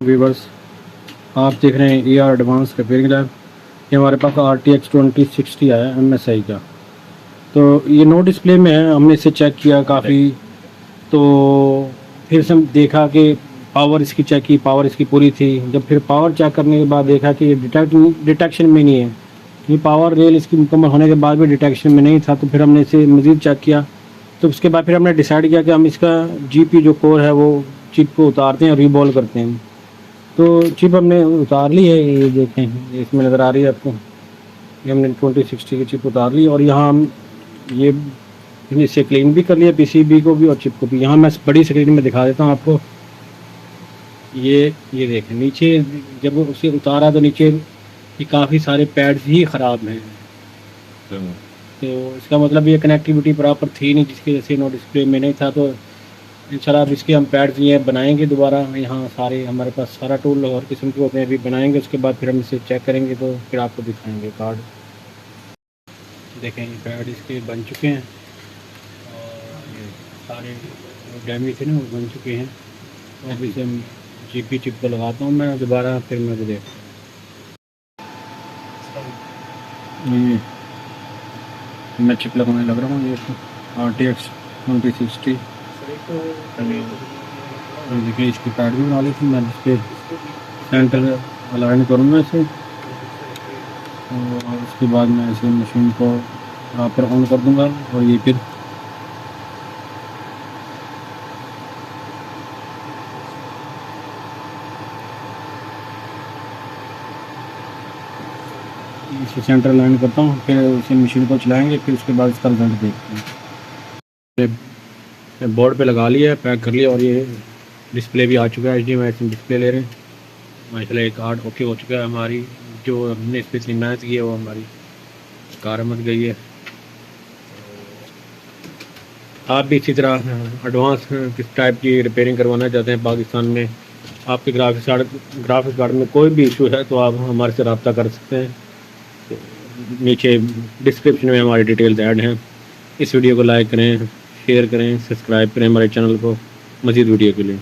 Viewers, आप देख रहे हैं ER एडवांस रिपेयरिंग लैब। ये हमारे पास RTX 2060 आया है MSI का। तो ये नो डिस्प्ले में है, हमने इसे चेक किया काफ़ी। तो फिर से हम देखा कि पावर इसकी चेक की, पावर इसकी पूरी थी। जब फिर पावर चेक करने के बाद देखा कि डिटेक्शन में नहीं है, ये पावर रेल इसकी मुकम्मल होने के बाद भी डिटेक्शन में नहीं था। तो फिर हमने इसे मज़ीद चेक किया। तो उसके बाद फिर हमने डिसाइड किया कि हम इसका GP जो कोर है वो चिप को उतारते हैं और रीबॉल करते हैं। तो चिप हमने उतार ली है, ये देखें, ये इसमें नज़र आ रही है आपको। ये हमने 2060 की चिप उतार ली और यहाँ हम ये इससे क्लीन भी कर लिया, PCB को भी और चिप को भी। यहाँ मैं बड़ी स्क्रीन में दिखा देता हूँ आपको। ये देखें, नीचे जब उसे उतारा तो नीचे ये काफ़ी सारे पैड्स ही ख़राब हैं। तो इसका मतलब ये कनेक्टिविटी प्रॉपर थी नहीं, जिसकी वजह से नो डिस्प्ले में नहीं था। तो इंशाल्लाह अब इसके हम पैड्स ये बनाएंगे दोबारा। यहाँ सारे हमारे पास सारा टूल और किस्म के होते हैं, अभी बनाएंगे। उसके बाद फिर हम इसे चेक करेंगे तो फिर आपको दिखाएंगे कार्ड। देखें, ये पैड इसके बन चुके हैं और ये सारे डैमेज थे ना वो बन चुके हैं। तो अब इसे हम GP चिप को लगाता हूँ मैं दोबारा, फिर मैं देख मैं चिप लगाने लग रहा हूँ। ये RTX 2060 देखिए, इसकी पैड भी बना ली थी मैं। इसके सेंटर अलाइन करूँगा इसे और उसके बाद मैं इसे मशीन को प्रॉपर ऑन कर दूँगा। और ये फिर इसे सेंटर अलाइन करता हूँ, फिर इसे मशीन को चलाएँगे, फिर उसके बाद इसका रिजल्ट देखते हैं। बोर्ड पे लगा लिया है, पैक कर लिया और ये डिस्प्ले भी आ चुका है। HDMI डिस्प्ले ले रहे हैं माशाल्लाह। एक कार्ड ओके हो चुका है। हमारी जो हमने इस पर इतनी मेहनत की है वो हमारी कारआमद गई है। आप भी इसी तरह एडवांस किस टाइप की रिपेयरिंग करवाना चाहते हैं पाकिस्तान में, आपके ग्राफिक्स कार्ड में कोई भी इशू है तो आप हमारे से रब्ता कर सकते हैं। नीचे डिस्क्रिप्शन में हमारी डिटेल्स ऐड हैं। इस वीडियो को लाइक करें, शेयर करें, सब्सक्राइब करें हमारे चैनल को मज़ीद वीडियो के लिए।